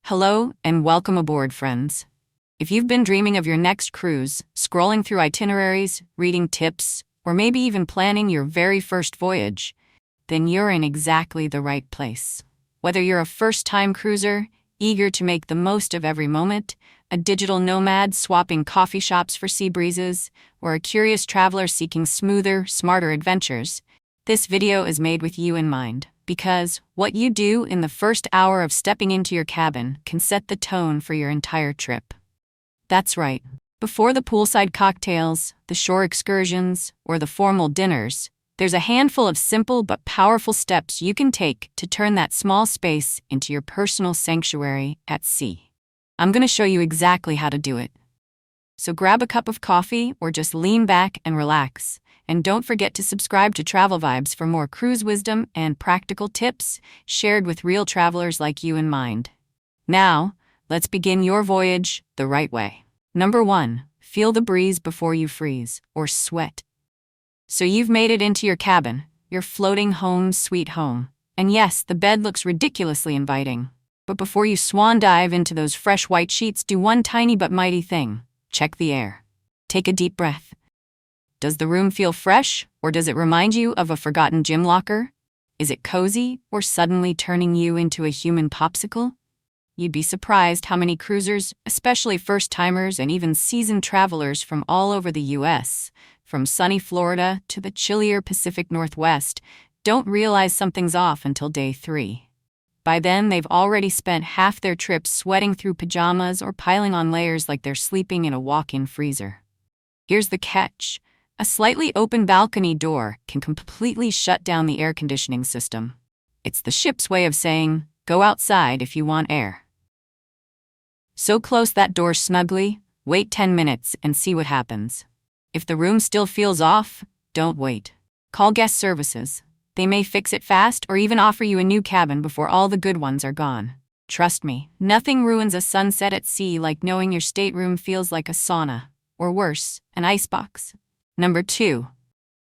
Hello and welcome aboard, friends. If you've been dreaming of your next cruise, scrolling through itineraries, reading tips, or maybe even planning your very first voyage, then you're in exactly the right place. Whether you're a first-time cruiser, eager to make the most of every moment, a digital nomad swapping coffee shops for sea breezes, or a curious traveler seeking smoother, smarter adventures, this video is made with you in mind. Because what you do in the first hour of stepping into your cabin can set the tone for your entire trip. That's right. Before the poolside cocktails, the shore excursions, or the formal dinners, there's a handful of simple but powerful steps you can take to turn that small space into your personal sanctuary at sea. I'm going to show you exactly how to do it. So grab a cup of coffee or just lean back and relax. And don't forget to subscribe to TravelVibes for more cruise wisdom and practical tips shared with real travelers like you in mind. Now, let's begin your voyage the right way. Number 1, feel the breeze before you freeze or sweat. So you've made it into your cabin, your floating home sweet home. And yes, the bed looks ridiculously inviting. But before you swan dive into those fresh white sheets, do one tiny but mighty thing. Check the air. Take a deep breath. Does the room feel fresh, or does it remind you of a forgotten gym locker? Is it cozy, or suddenly turning you into a human popsicle? You'd be surprised how many cruisers, especially first-timers and even seasoned travelers from all over the U.S., from sunny Florida to the chillier Pacific Northwest, don't realize something's off until day 3. By then, they've already spent half their trip sweating through pajamas or piling on layers like they're sleeping in a walk-in freezer. Here's the catch. A slightly open balcony door can completely shut down the air conditioning system. It's the ship's way of saying, go outside if you want air. So close that door snugly, wait 10 minutes and see what happens. If the room still feels off, don't wait. Call guest services. They may fix it fast or even offer you a new cabin before all the good ones are gone. Trust me, nothing ruins a sunset at sea like knowing your stateroom feels like a sauna, or worse, an icebox. Number 2,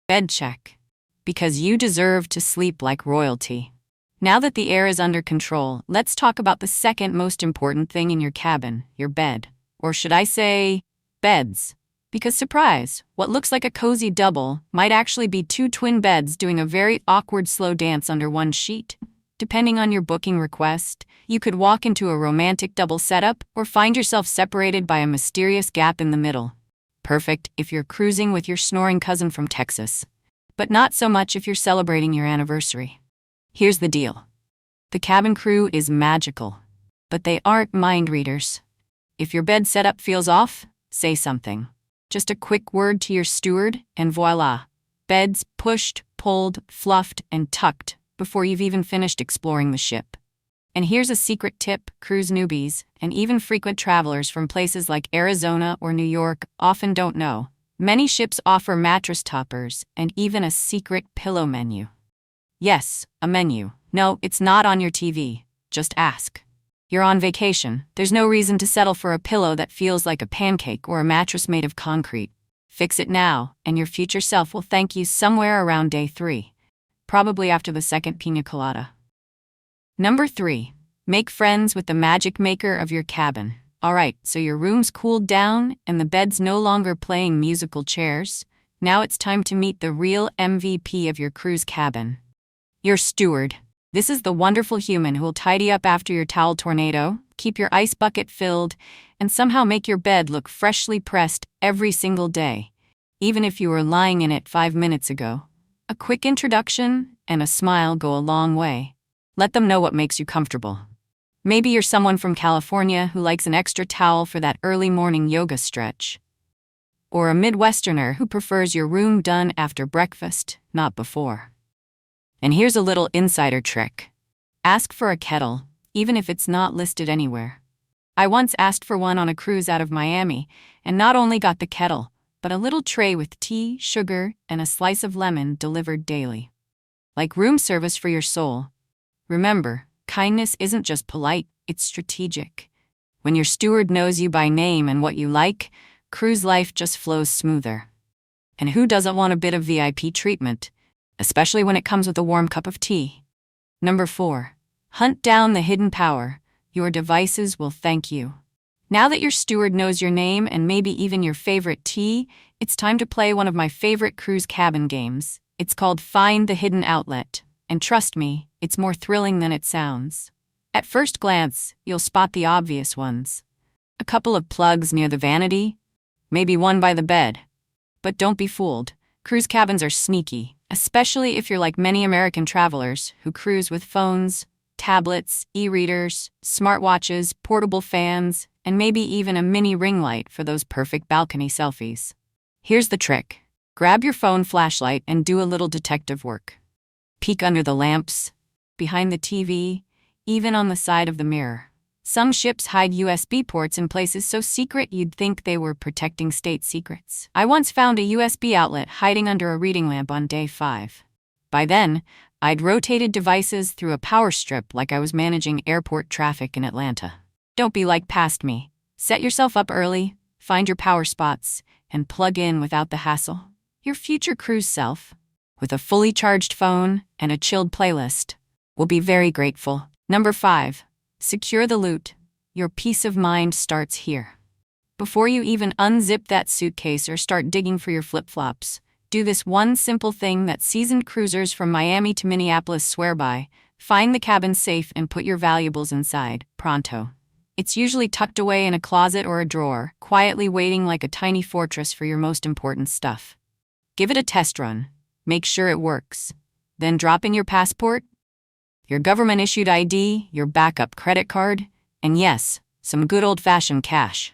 bed check. Because you deserve to sleep like royalty. Now that the air is under control, let's talk about the second most important thing in your cabin, your bed. Or should I say, beds? Because surprise, what looks like a cozy double might actually be 2 twin beds doing a very awkward slow dance under one sheet. Depending on your booking request, you could walk into a romantic double setup or find yourself separated by a mysterious gap in the middle. Perfect if you're cruising with your snoring cousin from Texas, but not so much if you're celebrating your anniversary. Here's the deal. The cabin crew is magical, but they aren't mind readers. If your bed setup feels off, say something. Just a quick word to your steward, and voila. Beds pushed, pulled, fluffed, and tucked before you've even finished exploring the ship. And here's a secret tip cruise newbies, and even frequent travelers from places like Arizona or New York often don't know. Many ships offer mattress toppers and even a secret pillow menu. Yes, a menu. No, it's not on your TV. Just ask. You're on vacation. There's no reason to settle for a pillow that feels like a pancake or a mattress made of concrete. Fix it now, and your future self will thank you somewhere around day 3. Probably after the second pina colada. Number 3, make friends with the magic maker of your cabin. Alright, so your room's cooled down and the bed's no longer playing musical chairs. Now it's time to meet the real MVP of your cruise cabin. Your steward. This is the wonderful human who will tidy up after your towel tornado, keep your ice bucket filled, and somehow make your bed look freshly pressed every single day, even if you were lying in it 5 minutes ago. A quick introduction and a smile go a long way. Let them know what makes you comfortable. Maybe you're someone from California who likes an extra towel for that early morning yoga stretch. Or a Midwesterner who prefers your room done after breakfast, not before. And here's a little insider trick. Ask for a kettle, even if it's not listed anywhere. I once asked for one on a cruise out of Miami, and not only got the kettle, but a little tray with tea, sugar, and a slice of lemon delivered daily. Like room service for your soul. Remember, kindness isn't just polite, it's strategic. When your steward knows you by name and what you like, cruise life just flows smoother. And who doesn't want a bit of VIP treatment, especially when it comes with a warm cup of tea? Number 4, hunt down the hidden power, Your devices will thank you. Now that your steward knows your name and maybe even your favorite tea, it's time to play one of my favorite cruise cabin games. It's called Find the Hidden Outlet. And trust me, it's more thrilling than it sounds. At first glance, you'll spot the obvious ones. A couple of plugs near the vanity, maybe one by the bed. But don't be fooled. Cruise cabins are sneaky, especially if you're like many American travelers who cruise with phones, tablets, e-readers, smartwatches, portable fans, and maybe even a mini ring light for those perfect balcony selfies. Here's the trick. Grab your phone flashlight and do a little detective work. Peek under the lamps, behind the TV, even on the side of the mirror. Some ships hide USB ports in places so secret you'd think they were protecting state secrets. I once found a USB outlet hiding under a reading lamp on day 5. By then, I'd rotated devices through a power strip like I was managing airport traffic in Atlanta. Don't be like past me. Set yourself up early, find your power spots, and plug in without the hassle. Your future cruise self, with a fully charged phone and a chilled playlist, will be very grateful. Number 5. Secure the loot. Your peace of mind starts here. Before you even unzip that suitcase or start digging for your flip-flops, do this one simple thing that seasoned cruisers from Miami to Minneapolis swear by: find the cabin safe and put your valuables inside, pronto. It's usually tucked away in a closet or a drawer, quietly waiting like a tiny fortress for your most important stuff. Give it a test run. Make sure it works. Then drop in your passport, your government-issued ID, your backup credit card, and yes, some good old-fashioned cash.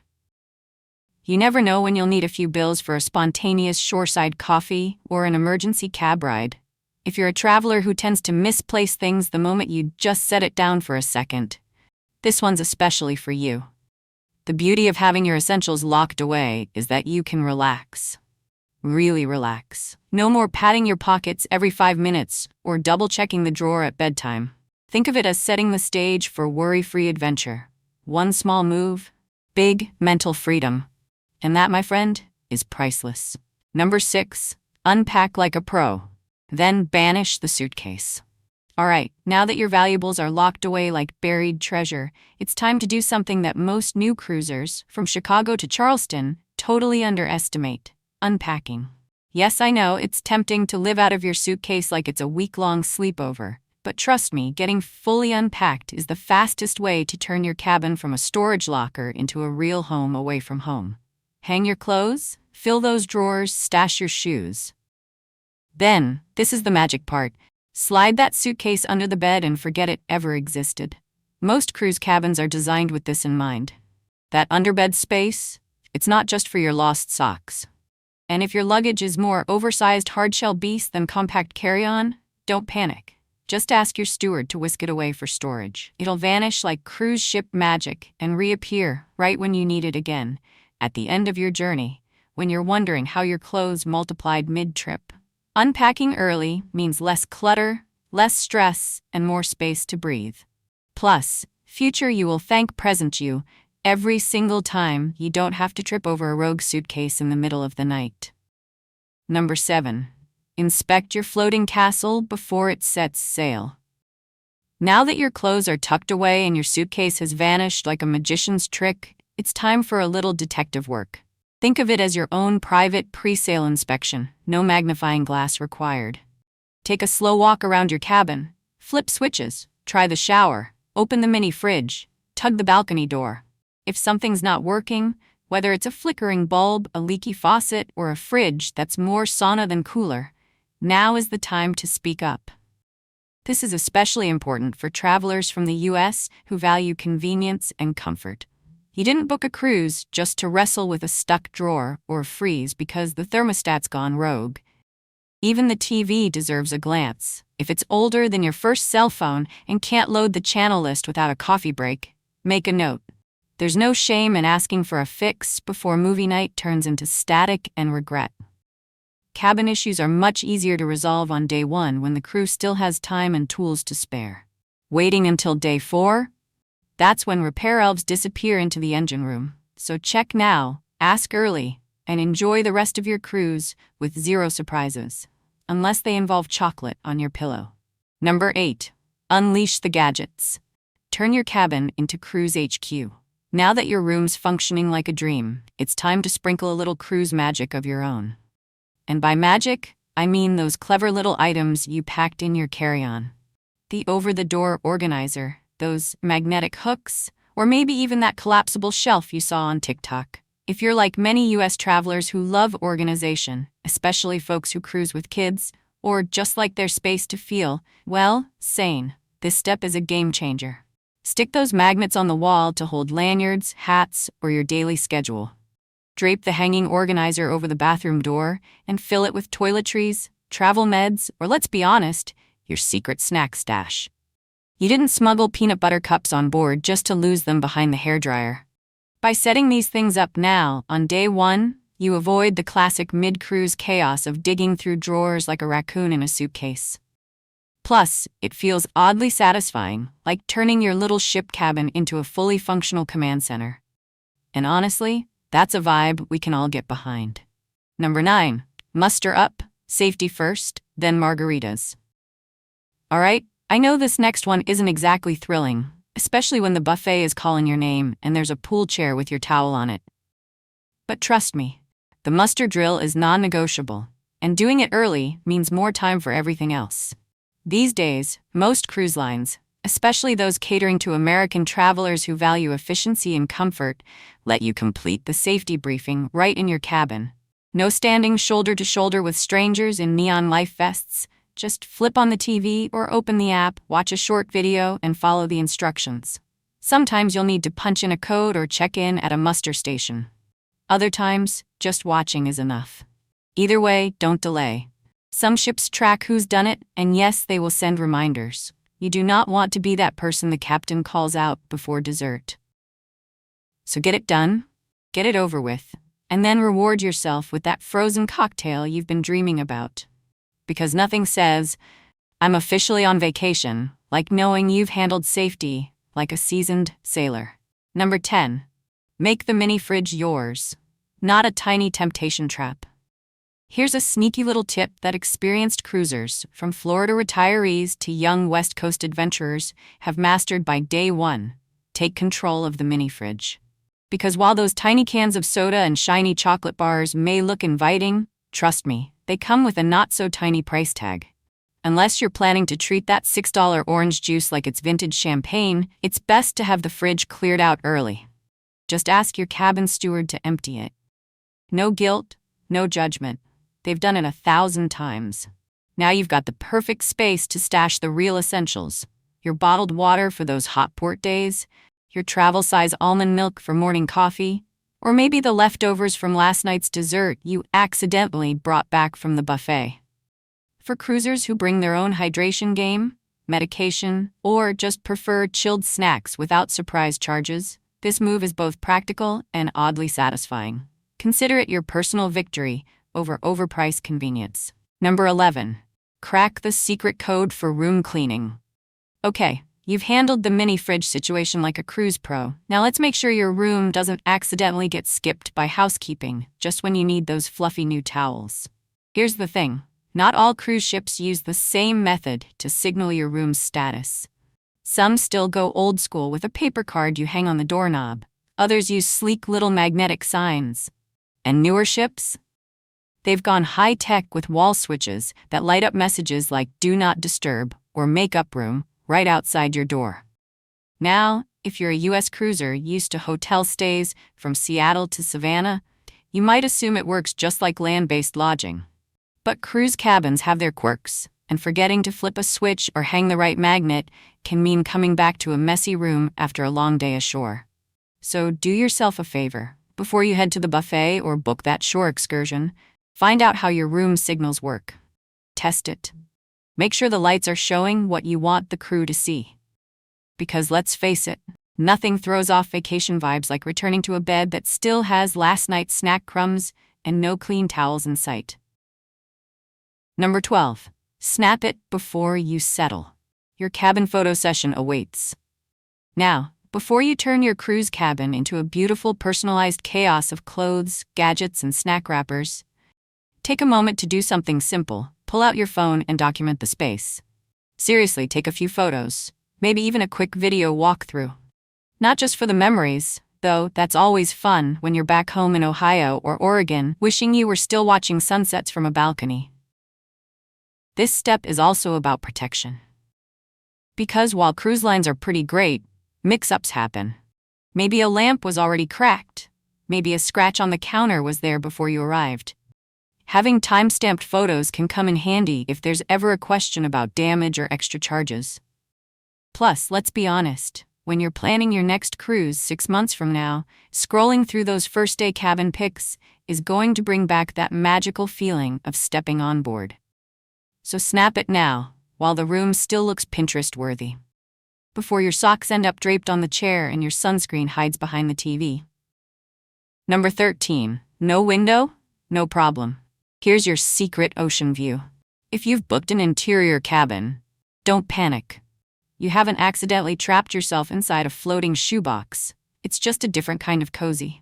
You never know when you'll need a few bills for a spontaneous shoreside coffee or an emergency cab ride. If you're a traveler who tends to misplace things the moment you just set it down for a second, this one's especially for you. The beauty of having your essentials locked away is that you can relax. Really relax. No more patting your pockets every 5 minutes or double-checking the drawer at bedtime. Think of it as setting the stage for worry-free adventure. One small move, big mental freedom. And that, my friend, is priceless. Number 6. Unpack like a pro. Then banish the suitcase. All right, now that your valuables are locked away like buried treasure, it's time to do something that most new cruisers, from Chicago to Charleston, totally underestimate: unpacking. Yes, I know, it's tempting to live out of your suitcase like it's a week-long sleepover, but trust me, getting fully unpacked is the fastest way to turn your cabin from a storage locker into a real home away from home. Hang your clothes, fill those drawers, stash your shoes. Then, this is the magic part. Slide that suitcase under the bed and forget it ever existed. Most cruise cabins are designed with this in mind. That underbed space, it's not just for your lost socks. And if your luggage is more oversized hardshell beast than compact carry-on, don't panic. Just ask your steward to whisk it away for storage. It'll vanish like cruise ship magic and reappear right when you need it again, at the end of your journey, when you're wondering how your clothes multiplied mid-trip. Unpacking early means less clutter, less stress, and more space to breathe. Plus, future you will thank present you every single time you don't have to trip over a rogue suitcase in the middle of the night. Number 7. Inspect your floating castle before it sets sail. Now that your clothes are tucked away and your suitcase has vanished like a magician's trick, it's time for a little detective work. Think of it as your own private pre-sale inspection, no magnifying glass required. Take a slow walk around your cabin, flip switches, try the shower, open the mini fridge, tug the balcony door. If something's not working, whether it's a flickering bulb, a leaky faucet, or a fridge that's more sauna than cooler, now is the time to speak up. This is especially important for travelers from the US who value convenience and comfort. You didn't book a cruise just to wrestle with a stuck drawer or freeze because the thermostat's gone rogue. Even the TV deserves a glance. If it's older than your first cell phone and can't load the channel list without a coffee break, make a note. There's no shame in asking for a fix before movie night turns into static and regret. Cabin issues are much easier to resolve on day 1 when the crew still has time and tools to spare. Waiting until day 4? That's when repair elves disappear into the engine room. So check now, ask early, and enjoy the rest of your cruise with 0 surprises. Unless they involve chocolate on your pillow. Number 8. Unleash the gadgets. turn your cabin into cruise HQ. Now that your room's functioning like a dream, it's time to sprinkle a little cruise magic of your own. And by magic, I mean those clever little items you packed in your carry-on. The over-the-door organizer, those magnetic hooks, or maybe even that collapsible shelf you saw on TikTok. If you're like many US travelers who love organization, especially folks who cruise with kids, or just like their space to feel, well, sane, this step is a game changer. Stick those magnets on the wall to hold lanyards, hats, or your daily schedule. Drape the hanging organizer over the bathroom door and fill it with toiletries, travel meds, or let's be honest, your secret snack stash. You didn't smuggle peanut butter cups on board just to lose them behind the hairdryer. By setting these things up now, on day one, you avoid the classic mid-cruise chaos of digging through drawers like a raccoon in a suitcase. Plus, it feels oddly satisfying, like turning your little ship cabin into a fully functional command center. And honestly, that's a vibe we can all get behind. Number 9. Muster up, safety first, then margaritas. Alright, I know this next one isn't exactly thrilling, especially when the buffet is calling your name and there's a pool chair with your towel on it. But trust me, the muster drill is non-negotiable, and doing it early means more time for everything else. These days, most cruise lines, especially those catering to American travelers who value efficiency and comfort, let you complete the safety briefing right in your cabin. No standing shoulder to shoulder with strangers in neon life vests. Just flip on the TV or open the app, watch a short video, and follow the instructions. Sometimes you'll need to punch in a code or check in at a muster station. Other times, just watching is enough. Either way, don't delay. Some ships track who's done it, and yes, they will send reminders. You do not want to be that person the captain calls out before dessert. So get it done, get it over with, and then reward yourself with that frozen cocktail you've been dreaming about. Because nothing says, I'm officially on vacation, like knowing you've handled safety like a seasoned sailor. Number 10. Make the mini fridge yours, not a tiny temptation trap. Here's a sneaky little tip that experienced cruisers, from Florida retirees to young West Coast adventurers, have mastered by day one. Take control of the mini fridge. Because while those tiny cans of soda and shiny chocolate bars may look inviting, trust me, they come with a not-so-tiny price tag. Unless you're planning to treat that $6 orange juice like it's vintage champagne, it's best to have the fridge cleared out early. Just ask your cabin steward to empty it. No guilt, no judgment. They've done it 1,000 times. Now you've got the perfect space to stash the real essentials. Your bottled water for those hot port days, your travel-size almond milk for morning coffee, or maybe the leftovers from last night's dessert you accidentally brought back from the buffet. For cruisers who bring their own hydration game, medication, or just prefer chilled snacks without surprise charges, this move is both practical and oddly satisfying. Consider it your personal victory over overpriced convenience. Number 11. Crack the secret code for room cleaning. Okay, you've handled the mini fridge situation like a cruise pro. Now let's make sure your room doesn't accidentally get skipped by housekeeping just when you need those fluffy new towels. Here's the thing. Not all cruise ships use the same method to signal your room's status. Some still go old school with a paper card you hang on the doorknob. Others use sleek little magnetic signs. And newer ships? They've gone high-tech with wall switches that light up messages like "Do Not Disturb" or "Makeup Room" right outside your door. Now, if you're a US cruiser used to hotel stays from Seattle to Savannah, you might assume it works just like land-based lodging. But cruise cabins have their quirks, and forgetting to flip a switch or hang the right magnet can mean coming back to a messy room after a long day ashore. So do yourself a favor. Before you head to the buffet or book that shore excursion, find out how your room signals work. Test it. Make sure the lights are showing what you want the crew to see. Because let's face it, nothing throws off vacation vibes like returning to a bed that still has last night's snack crumbs and no clean towels in sight. Number 12. Snap it before you settle. Your cabin photo session awaits. Now, before you turn your cruise cabin into a beautiful personalized chaos of clothes, gadgets, and snack wrappers, take a moment to do something simple. Pull out your phone and document the space. Seriously, take a few photos. Maybe even a quick video walkthrough. Not just for the memories, though that's always fun when you're back home in Ohio or Oregon, wishing you were still watching sunsets from a balcony. This step is also about protection. Because while cruise lines are pretty great, mix-ups happen. Maybe a lamp was already cracked. Maybe a scratch on the counter was there before you arrived. Having time-stamped photos can come in handy if there's ever a question about damage or extra charges. Plus, let's be honest, when you're planning your next cruise 6 months from now, scrolling through those first-day cabin pics is going to bring back that magical feeling of stepping on board. So snap it now, while the room still looks Pinterest-worthy. Before your socks end up draped on the chair and your sunscreen hides behind the TV. Number 13. No window? No problem. Here's your secret ocean view. If you've booked an interior cabin, don't panic. You haven't accidentally trapped yourself inside a floating shoebox. It's just a different kind of cozy.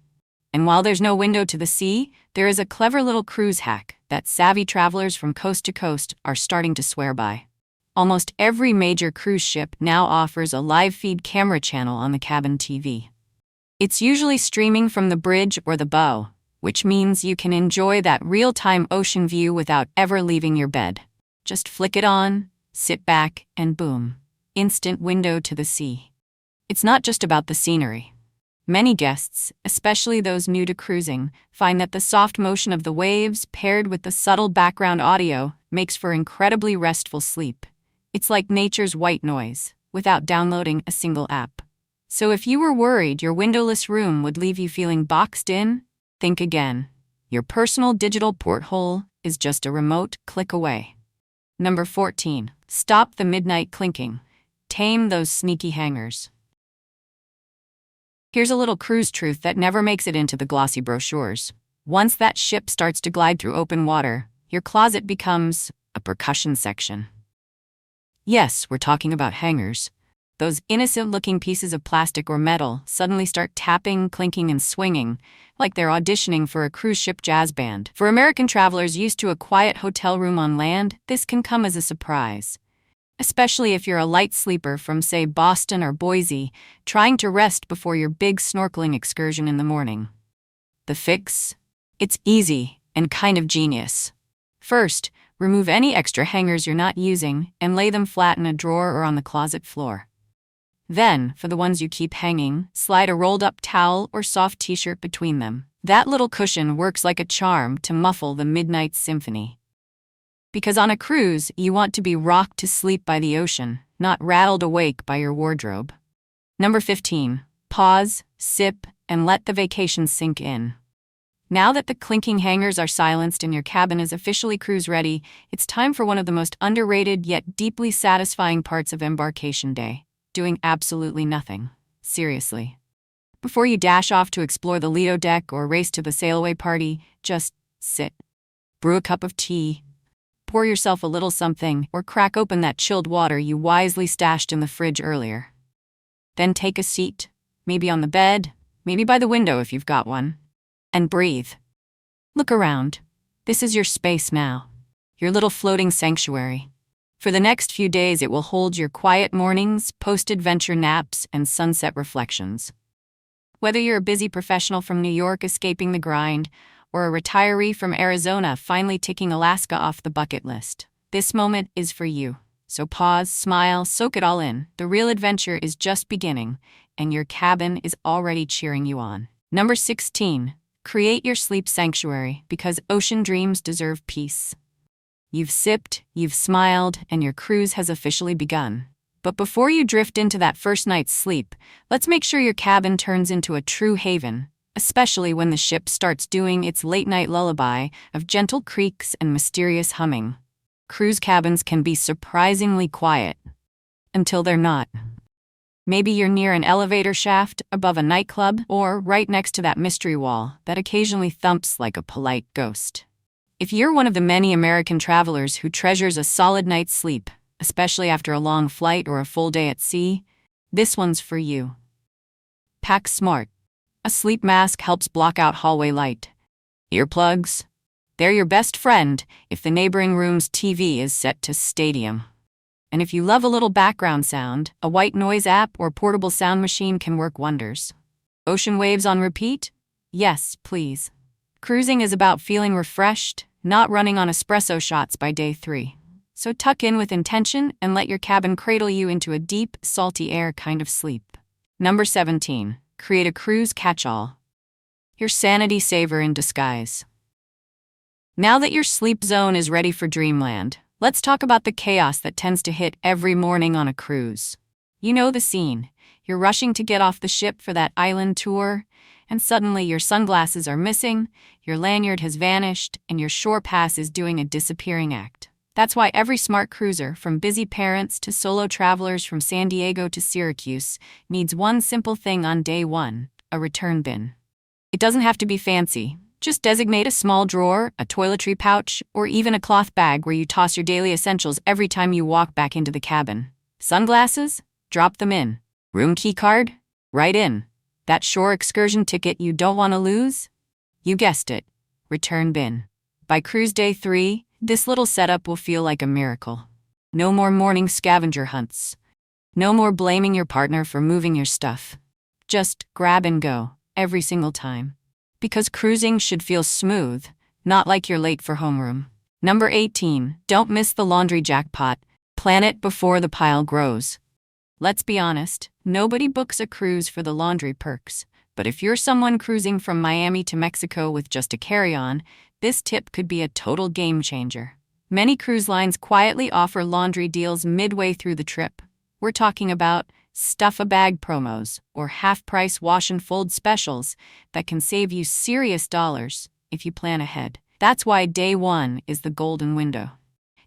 And while there's no window to the sea, there is a clever little cruise hack that savvy travelers from coast to coast are starting to swear by. Almost every major cruise ship now offers a live feed camera channel on the cabin TV. It's usually streaming from the bridge or the bow, which means you can enjoy that real-time ocean view without ever leaving your bed. Just flick it on, sit back, and boom. Instant window to the sea. It's not just about the scenery. Many guests, especially those new to cruising, find that the soft motion of the waves paired with the subtle background audio makes for incredibly restful sleep. It's like nature's white noise, without downloading a single app. So if you were worried your windowless room would leave you feeling boxed in, think again. Your personal digital porthole is just a remote click away. Number 14. Stop the midnight clinking. Tame those sneaky hangers. Here's a little cruise truth that never makes it into the glossy brochures. Once that ship starts to glide through open water, your closet becomes a percussion section. Yes, we're talking about hangers. Those innocent-looking pieces of plastic or metal suddenly start tapping, clinking, and swinging, like they're auditioning for a cruise ship jazz band. For American travelers used to a quiet hotel room on land, this can come as a surprise. Especially if you're a light sleeper from, say, Boston or Boise, trying to rest before your big snorkeling excursion in the morning. The fix? It's easy and kind of genius. First, remove any extra hangers you're not using and lay them flat in a drawer or on the closet floor. Then, for the ones you keep hanging, slide a rolled-up towel or soft t-shirt between them. That little cushion works like a charm to muffle the midnight symphony. Because on a cruise, you want to be rocked to sleep by the ocean, not rattled awake by your wardrobe. Number 15. Pause, sip, and let the vacation sink in. Now that the clinking hangers are silenced and your cabin is officially cruise-ready, it's time for one of the most underrated yet deeply satisfying parts of embarkation day. Doing absolutely nothing. Seriously. Before you dash off to explore the Lido deck or race to the sail-away party, just sit. Brew a cup of tea. Pour yourself a little something, or crack open that chilled water you wisely stashed in the fridge earlier. Then take a seat, maybe on the bed, maybe by the window if you've got one, and breathe. Look around. This is your space now, your little floating sanctuary. For the next few days, it will hold your quiet mornings, post-adventure naps, and sunset reflections. Whether you're a busy professional from New York escaping the grind, or a retiree from Arizona finally ticking Alaska off the bucket list, this moment is for you. So pause, smile, soak it all in. The real adventure is just beginning, and your cabin is already cheering you on. Number 16. Create your sleep sanctuary, because ocean dreams deserve peace. You've sipped, you've smiled, and your cruise has officially begun. But before you drift into that first night's sleep, let's make sure your cabin turns into a true haven, especially when the ship starts doing its late-night lullaby of gentle creaks and mysterious humming. Cruise cabins can be surprisingly quiet. Until they're not. Maybe you're near an elevator shaft, above a nightclub, or right next to that mystery wall that occasionally thumps like a polite ghost. If you're one of the many American travelers who treasures a solid night's sleep, especially after a long flight or a full day at sea, this one's for you. Pack smart. A sleep mask helps block out hallway light. Earplugs? They're your best friend if the neighboring room's TV is set to stadium. And if you love a little background sound, a white noise app or portable sound machine can work wonders. Ocean waves on repeat? Yes, please. Cruising is about feeling refreshed, not running on espresso shots by day 3. So tuck in with intention and let your cabin cradle you into a deep, salty air kind of sleep. Number 17. Create a cruise catchall. Your sanity saver in disguise. Now that your sleep zone is ready for dreamland, let's talk about the chaos that tends to hit every morning on a cruise. You know the scene. You're rushing to get off the ship for that island tour, and suddenly your sunglasses are missing, your lanyard has vanished, and your shore pass is doing a disappearing act. That's why every smart cruiser, from busy parents to solo travelers from San Diego to Syracuse, needs one simple thing on day 1, a return bin. It doesn't have to be fancy. Just designate a small drawer, a toiletry pouch, or even a cloth bag where you toss your daily essentials every time you walk back into the cabin. Sunglasses? Drop them in. Room key card? Right in. That shore excursion ticket you don't want to lose? You guessed it. Return bin. By cruise day 3, this little setup will feel like a miracle. No more morning scavenger hunts. No more blaming your partner for moving your stuff. Just grab and go, every single time. Because cruising should feel smooth, not like you're late for homeroom. Number 18. Don't miss the laundry jackpot. Plan it before the pile grows. Let's be honest, nobody books a cruise for the laundry perks. But if you're someone cruising from Miami to Mexico with just a carry-on, this tip could be a total game changer. Many cruise lines quietly offer laundry deals midway through the trip. We're talking about stuff-a-bag promos or half-price wash-and-fold specials that can save you serious dollars if you plan ahead. That's why day 1 is the golden window.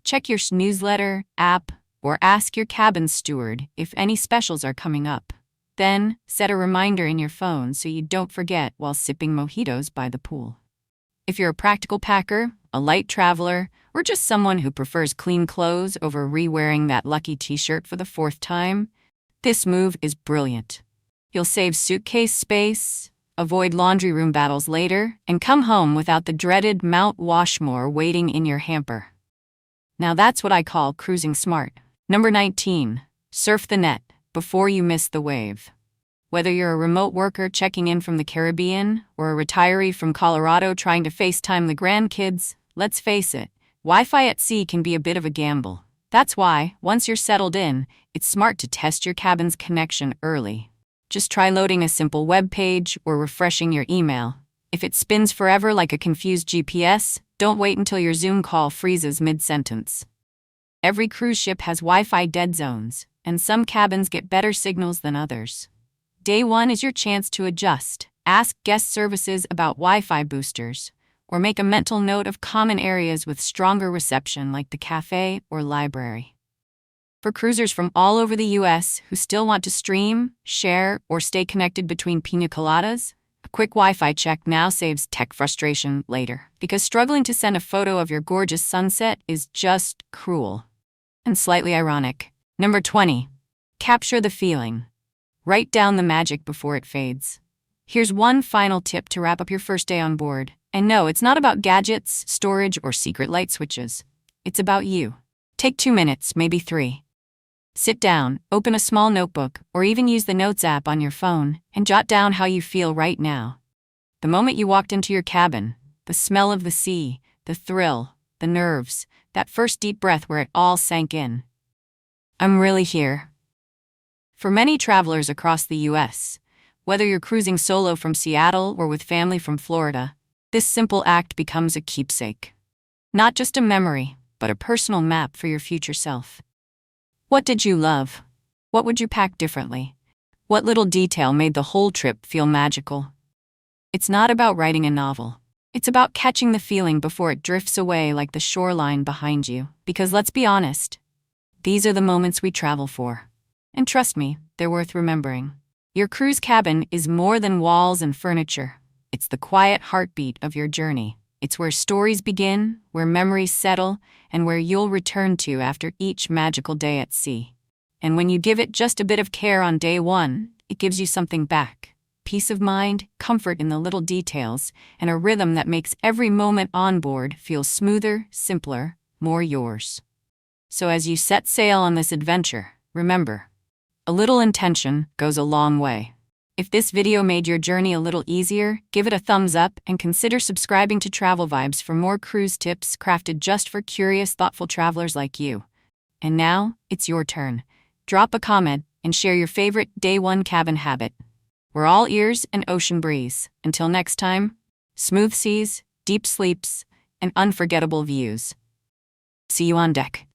Check your newsletter, app, or ask your cabin steward if any specials are coming up. Then, set a reminder in your phone so you don't forget while sipping mojitos by the pool. If you're a practical packer, a light traveler, or just someone who prefers clean clothes over re-wearing that lucky t-shirt for the 4th time, this move is brilliant. You'll save suitcase space, avoid laundry room battles later, and come home without the dreaded Mount Washmore waiting in your hamper. Now that's what I call cruising smart. Number 19. Surf the net before you miss the wave. Whether you're a remote worker checking in from the Caribbean or a retiree from Colorado trying to FaceTime the grandkids, let's face it, Wi-Fi at sea can be a bit of a gamble. That's why, once you're settled in, it's smart to test your cabin's connection early. Just try loading a simple web page or refreshing your email. If it spins forever like a confused GPS, don't wait until your Zoom call freezes mid-sentence. Every cruise ship has Wi-Fi dead zones, and some cabins get better signals than others. Day 1 is your chance to adjust. Ask guest services about Wi-Fi boosters, or make a mental note of common areas with stronger reception like the cafe or library. For cruisers from all over the U.S. who still want to stream, share, or stay connected between pina coladas, a quick Wi-Fi check now saves tech frustration later, because struggling to send a photo of your gorgeous sunset is just cruel. And slightly ironic. Number 20. Capture the feeling. Write down the magic before it fades. Here's one final tip to wrap up your first day on board. And no, it's not about gadgets, storage, or secret light switches. It's about you. Take 2 minutes, maybe 3. Sit down, open a small notebook, or even use the Notes app on your phone, and jot down how you feel right now. The moment you walked into your cabin, the smell of the sea, the thrill, the nerves, that first deep breath where it all sank in. I'm really here. For many travelers across the U.S., whether you're cruising solo from Seattle or with family from Florida, this simple act becomes a keepsake. Not just a memory, but a personal map for your future self. What did you love? What would you pack differently? What little detail made the whole trip feel magical? It's not about writing a novel. It's about catching the feeling before it drifts away like the shoreline behind you. Because let's be honest, these are the moments we travel for. And trust me, they're worth remembering. Your cruise cabin is more than walls and furniture. It's the quiet heartbeat of your journey. It's where stories begin, where memories settle, and where you'll return to after each magical day at sea. And when you give it just a bit of care on day 1, it gives you something back. Peace of mind, comfort in the little details, and a rhythm that makes every moment on board feel smoother, simpler, more yours. So as you set sail on this adventure, remember, a little intention goes a long way. If this video made your journey a little easier, give it a thumbs up and consider subscribing to Travel Vibes for more cruise tips crafted just for curious, thoughtful travelers like you. And now, it's your turn. Drop a comment and share your favorite Day 1 cabin habit. We're all ears and ocean breeze. Until next time, smooth seas, deep sleeps, and unforgettable views. See you on deck.